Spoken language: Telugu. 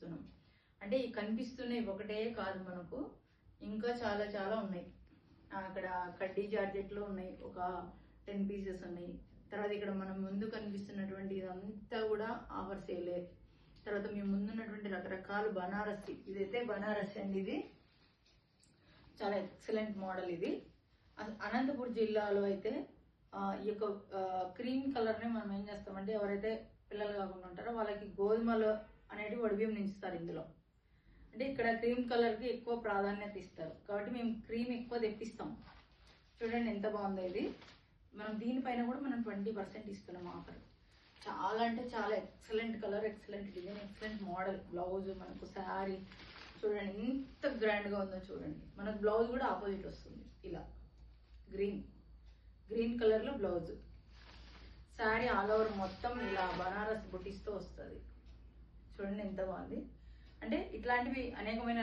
చూపిస్తున్నాం. అంటే ఈ కనిపిస్తున్నాయి ఒకటే కాదు, మనకు ఇంకా చాలా చాలా ఉన్నాయి. అక్కడ కడ్డీ జార్జెట్లో ఉన్నాయి, ఒక 10 పీసెస్ ఉన్నాయి. తర్వాత ఇక్కడ మనం ముందు కనిపిస్తున్నటువంటి ఇదంతా కూడా ఆఫర్ సేలే. తర్వాత మీ ముందున్నటువంటి రకరకాల బనారసి, ఇదైతే బనారసి అండి. ఇది చాలా ఎక్సలెంట్ మోడల్. ఇది అనంతపురం జిల్లాలో అయితే ఈ యొక్క క్రీమ్ కలర్ని మనం ఏం చేస్తామంటే, ఎవరైతే పిల్లలు కాకుండా ఉంటారో వాళ్ళకి గోధుమలు అనేటివి వడిబియ్యం నించుతారు ఇందులో. అంటే ఇక్కడ క్రీమ్ కలర్కి ఎక్కువ ప్రాధాన్యత ఇస్తారు కాబట్టి మేము క్రీమ్ ఎక్కువ తెప్పిస్తాం. చూడండి ఎంత బాగుందో ఇది. మనం దీనిపైన కూడా మనం 20% ఇస్తున్నాం ఆఫర్. చాలా అంటే చాలా excellent colour, excellent design, excellent model. Blouse మనకు శారీ చూడండి ఎంత గ్రాండ్గా ఉందో చూడండి. మనకు బ్లౌజ్ కూడా ఆపోజిట్ వస్తుంది, ఇలా గ్రీన్ కలర్లో బ్లౌజ్. శారీ ఆల్ ఓవర్ మొత్తం ఇలా బనారస్ బుటీస్తో వస్తుంది. చూడండి ఎంత బాగుంది. అంటే ఇట్లాంటివి అనేకమైన